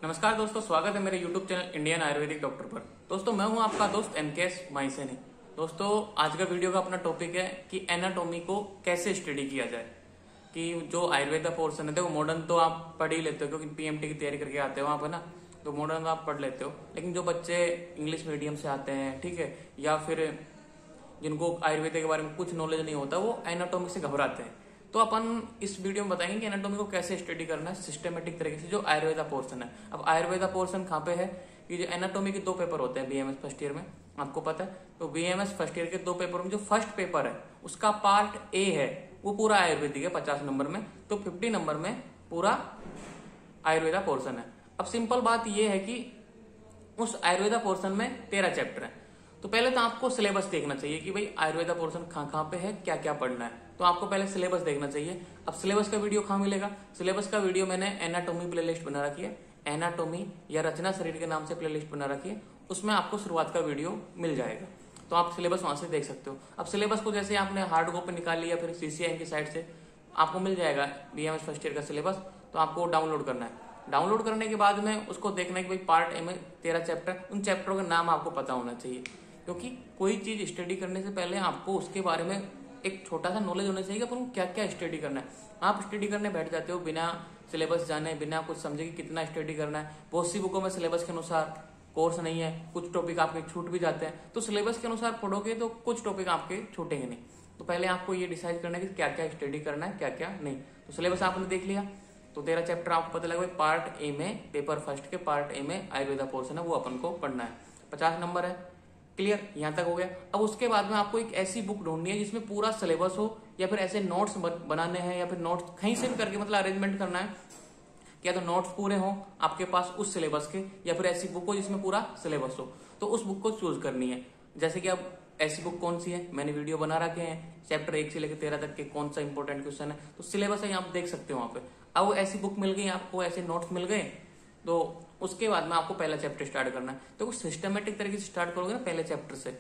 नमस्कार दोस्तों, स्वागत है मेरे YouTube channel Indian Ayurvedic doctor पर। दोस्तों मैं हूं आपका दोस्त एमकेएस माहिसैनी। दोस्तों आज का वीडियो का अपना टॉपिक है कि एनाटॉमी को कैसे स्टडी किया जाए। कि जो आयुर्वेदा पोर्शन है, देखो मॉडर्न तो आप पढ़ ही लेते हो क्योंकि पीएमटी की तैयारी करके आते हो वहां पर ना, तो मॉडर्न आप पढ़ लेते हो। लेकिन जो बच्चे इंग्लिश मीडियम से आते हैं, ठीक है, या फिर जिनको आयुर्वेदा के बारे में कुछ नॉलेज नहीं होता, वो एनाटॉमी से घबराते हैं। तो अपन इस वीडियो में बताएंगे कि एनाटॉमी को कैसे स्टडी करना है सिस्टमेटिक तरीके से, जो आयुर्वेदा पोर्शन है। अब आयुर्वेदा पोर्शन कहाँ पे है कि जो एनाटॉमी के 2 पेपर होते हैं बीएमएस फर्स्ट ईयर में, आपको पता है। तो बीएमएस फर्स्ट ईयर के 2 पेपर में जो फर्स्ट पेपर है उसका पार्ट ए है, वो पूरा आयुर्वेदिक है 50 नंबर में, तो 50 नंबर में पूरा आयुर्वेदा पोर्शन है। अब सिंपल बात यह है कि उस आयुर्वेदा पोर्शन में 13 चैप्टर है। तो पहले तो आपको सिलेबस देखना चाहिए कि भाई आयुर्वेदा पोर्शन कहाँ पे है, क्या क्या पढ़ना है। तो आपको पहले सिलेबस देखना चाहिए। अब सिलेबस का वीडियो कहाँ मिलेगा? सिलेबस का वीडियो मैंने एनाटॉमी प्लेलिस्ट बना रखी है, एनाटॉमी या रचना शरीर के नाम से प्लेलिस्ट बना रखी है, उसमें आपको शुरुआत का वीडियो मिल जाएगा। तो आप सिलेबस वहां से देख सकते हो। अब सिलेबस को जैसे आपने हार्ड कॉपी निकाल लिया, फिर सीसीआई की साइट से आपको मिल जाएगा बीएमएस फर्स्ट ईयर का सिलेबस। तो आपको डाउनलोड करना है। डाउनलोड करने के बाद में उसको देखना है कि भाई पार्ट ए में 13 चैप्टर, उन चैप्टरों का नाम आपको पता होना चाहिए। क्योंकि कोई चीज स्टडी करने से पहले आपको उसके बारे में एक छोटा सा नॉलेज होना चाहिए कि अपन क्या क्या स्टडी करना है। आप स्टडी करने बैठ जाते हो बिना सिलेबस जाने, बिना कुछ समझे कि कितना स्टडी करना है। बहुत सी बुकों में सिलेबस के अनुसार कोर्स नहीं है, कुछ टॉपिक आपके छूट भी जाते हैं। तो सिलेबस के अनुसार पढ़ोगे तो कुछ टॉपिक आपके छूटेंगे नहीं। तो पहले आपको ये डिसाइड करना है कि क्या क्या स्टडी करना है, क्या क्या नहीं। तो सिलेबस आपने देख लिया, तो 13 चैप्टर आपको पता लगा। पार्ट ए में, पेपर फर्स्ट के पार्ट ए में आयुर्वेदा पोर्शन है, वो अपन को पढ़ना है। 50 नंबर है। क्लियर, यहां तक हो गया। अब उसके बाद में आपको एक ऐसी बुक ढूंढनी है जिसमें पूरा सिलेबस हो, या फिर ऐसे नोट्स बनाने हैं, या फिर नोट्स कहीं से भी करके मतलब अरेंजमेंट करना है। क्या तो नोट्स पूरे हो आपके पास उस सिलेबस के, या फिर ऐसी बुक हो जिसमें पूरा सिलेबस हो। तो उस बुक को चूज करनी है। जैसे कि अब ऐसी बुक कौन सी है, मैंने वीडियो बना रखे हैं चैप्टर 1 से लेकर 13 तक के कौन सा इंपॉर्टेंट क्वेश्चन है, तो सिलेबस है, आप देख सकते हो वहां पे। अब ऐसी बुक मिल गई आपको, ऐसे नोट्स मिल गए, तो उसके बाद में आपको पहला चैप्टर स्टार्ट करना है। तो सिस्टमेटिक तरीके से स्टार्ट करोगे ना पहले चैप्टर से,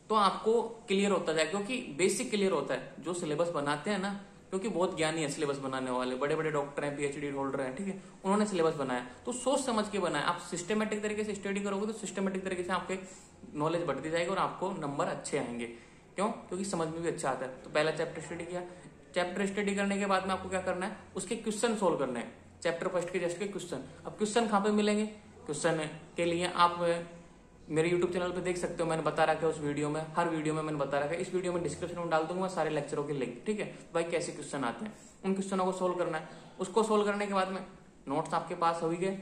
तो आपको क्लियर होता जाएगा। क्योंकि बेसिक क्लियर होता है जो सिलेबस बनाते हैं ना, क्योंकि बहुत ज्ञानी है सिलेबस बनाने वाले, बड़े बड़े डॉक्टर हैं, पीएचडी होल्डर हैं, ठीक है, उन्होंने सिलेबस बनाया तो सोच समझ के बनाया। आप सिस्टमेटिक तरीके से स्टडी करोगे तो सिस्टमेटिक तरीके से आपके नॉलेज बढ़ती जाएगी और आपको नंबर अच्छे आएंगे। क्यों? क्योंकि समझ में भी अच्छा आता है। तो पहला चैप्टर स्टडी किया। चैप्टर स्टडी करने के बाद में आपको क्या करना है, उसके क्वेश्चन सोल्व करने हैं। चैप्टर फर्स्ट के जस्ट के क्वेश्चन। अब क्वेश्चन कहाँ पे मिलेंगे? क्वेश्चन के लिए आप मेरे YouTube चैनल पे देख सकते हो, मैंने बता रखा है उस वीडियो में, हर वीडियो में मैंने बता रखा है। इस वीडियो में डिस्क्रिप्शन में डाल दूंगा सारे लेक्चरों के लिंक, ठीक है। भाई कैसे क्वेश्चन आते हैं, उन क्वेश्चनों को सोल्व करना है। उसको सोल्व करने के बाद में नोट्स आपके पास हो गए,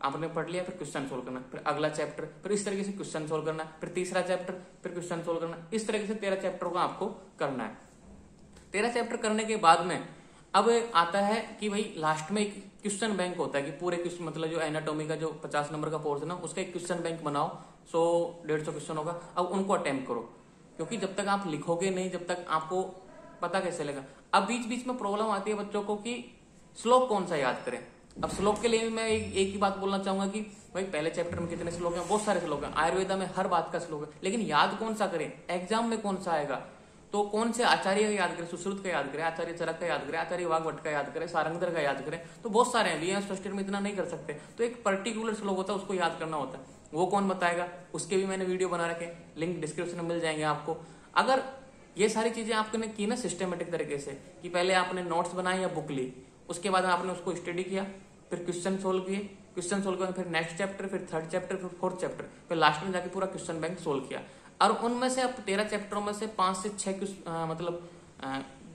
आपने पढ़ लिया, फिर क्वेश्चन सोल्व करना, फिर अगला चैप्टर, फिर इस तरीके से क्वेश्चन सोल्व करना, फिर तीसरा चैप्टर, फिर क्वेश्चन सोल्व करना। इस तरीके से 13 चैप्टर को आपको करना है। 13 चैप्टर करने के बाद में अब आता है कि भाई लास्ट में एक क्वेश्चन बैंक होता है कि पूरे क्वेश्चन, मतलब जो एनाटॉमी का जो 50 नंबर का पोर्शन है उसका एक क्वेश्चन बैंक बनाओ, 100-150 क्वेश्चन होगा। अब उनको अटेम्प्ट करो, क्योंकि जब तक आप लिखोगे नहीं, जब तक आपको पता कैसे लगेगा। अब बीच बीच में प्रॉब्लम आती है बच्चों को कि श्लोक कौन सा याद करें। अब श्लोक के लिए मैं एक ही बात बोलना चाहूंगा कि भाई पहले चैप्टर में कितने श्लोक हैं, बहुत सारे श्लोक हैं, आयुर्वेदा में हर बात का श्लोक है, लेकिन याद कौन सा करें, एग्जाम में कौन सा आएगा। तो कौन से आचार्य का याद करें, सुश्रुत का याद करें, आचार्य चरक का याद करें, आचार्य वाग्भट का याद करें, सारंगधर का याद करें, तो बहुत सारे हैं। बीएमएस फर्स्ट ईयर में इतना नहीं कर सकते, तो एक पर्टिकुलर श्लोक होता है, उसको याद करना होता है। वो कौन बताएगा, उसके भी मैंने वीडियो बना रखे, लिंक डिस्क्रिप्शन में मिल जाएंगे आपको। अगर ये सारी चीजें आपने की ना सिस्टमेटिक तरीके से, कि पहले आपने नोट्स बनाए या बुक ली, उसके बाद आपने उसको स्टडी किया, फिर क्वेश्चन सोल्व किए, क्वेश्चन सोल्व करके फिर नेक्स्ट चैप्टर, फिर थर्ड चैप्टर, फिर फोर्थ चैप्टर, फिर लास्ट में जाके पूरा क्वेश्चन बैंक सोल्व किया। और उनमें से अब 13 चैप्टरों में से 5 से 6 मतलब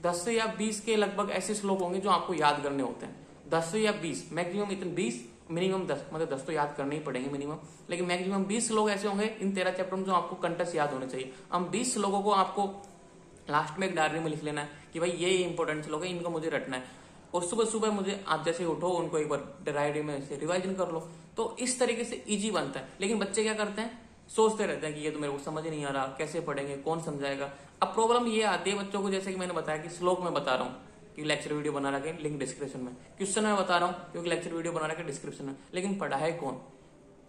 10 से या 20 के लगभग ऐसे श्लोक होंगे जो आपको याद करने होते हैं। 10 से या 20, मैक्सिमम इतने 20, मिनिमम 10, मतलब 10 तो याद करने ही पड़ेंगे मिनिमम, लेकिन मैक्सिमम 20 श्लोक ऐसे होंगे इन 13 चैप्टर में जो आपको कंटेंट याद होने चाहिए। हम 20 श्लोकों को आपको लास्ट में एक डायरी में लिख लेना है कि भाई ये इंपॉर्टेंट श्लोक है, इनको मुझे रटना है। और सुबह सुबह मुझे आप जैसे उठो उनको एक बार डायरी में से रिवाइजन कर लो। तो इस तरीके से इजी बनता है। लेकिन बच्चे क्या करते हैं, सोचते रहते हैं कि ये तो मेरे को समझ नहीं आ रहा, कैसे पढ़ेंगे, कौन समझाएगा। अब प्रॉब्लम ये आती है बच्चों को, जैसे कि मैंने बताया कि श्लोक में बता रहा हूँ कि लेक्चर वीडियो बना रखे, लिंक डिस्क्रिप्शन में, क्वेश्चन में बता रहा हूँ क्योंकि लेक्चर वीडियो बना रखे डिस्क्रिप्शन में, लेकिन पढ़ा है कौन,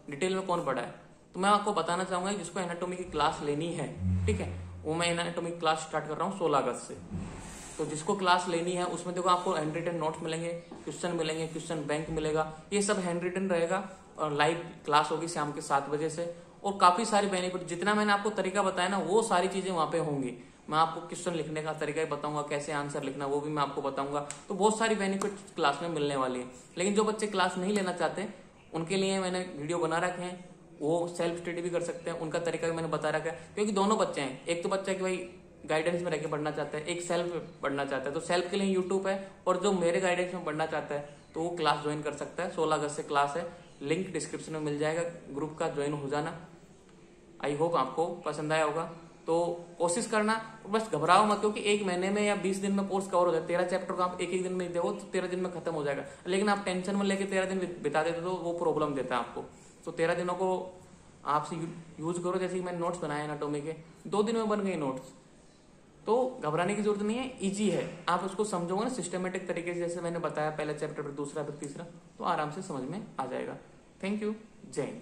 डिटेल में कौन पढ़ा है। तो मैं आपको बताना चाहूंगा जिसको एनाटॉमी की क्लास लेनी है, ठीक है, वो मैं एनाटॉमी क्लास स्टार्ट कर रहा हूँ 16 अगस्त से। तो जिसको क्लास लेनी है उसमें देखो आपको हैंड रिटन नोट्स मिलेंगे, क्वेश्चन मिलेंगे, क्वेश्चन बैंक मिलेगा, ये सब हैंड रिटन रहेगा। लाइव क्लास होगी शाम के 7 बजे से, और काफी सारी बेनिफिट, जितना मैंने आपको तरीका बताया ना वो सारी चीजें वहां पे होंगी। मैं आपको क्वेश्चन लिखने का तरीका ही बताऊंगा, कैसे आंसर लिखना वो भी मैं आपको बताऊंगा। तो बहुत सारी बेनिफिट क्लास में मिलने वाली है। लेकिन जो बच्चे क्लास नहीं लेना चाहते उनके लिए मैंने वीडियो बना रखे हैं, वो सेल्फ स्टडी भी कर सकते हैं, उनका तरीका भी मैंने बता रखा है। क्योंकि दोनों बच्चे हैं, एक तो बच्चा है कि भाई गाइडेंस में रहकर पढ़ना चाहता है, एक सेल्फ पढ़ना चाहता है, तो सेल्फ के लिए यूट्यूब है, और जो मेरे गाइडेंस में पढ़ना चाहता है तो वो क्लास ज्वाइन कर सकता है। 16 अगस्त से क्लास है, लिंक डिस्क्रिप्शन में मिल जाएगा, ग्रुप का ज्वाइन हो जाना। आई होप आपको पसंद आया होगा। तो कोशिश करना, बस घबराओ मत, क्योंकि 1 महीने में या 20 दिन में कोर्स कवर हो जाए। 13 चैप्टर को आप एक दिन में देखो तो 13 दिन में खत्म हो जाएगा। लेकिन आप टेंशन में लेके 13 दिन बिता देते तो वो प्रॉब्लम देता है आपको। तो 13 दिनों को आपसे यूज करो। जैसे कि मैंने नोट्स बनाए एनाटॉमी के, 2 दिन में बन गए नोट्स, तो घबराने की जरूरत नहीं है, इजी है। आप उसको समझोगे ना सिस्टमेटिक तरीके से, जैसे मैंने बताया, पहला चैप्टर फिर दूसरा फिर तीसरा, तो आराम से समझ में आ जाएगा। थैंक यू, जय हिंद।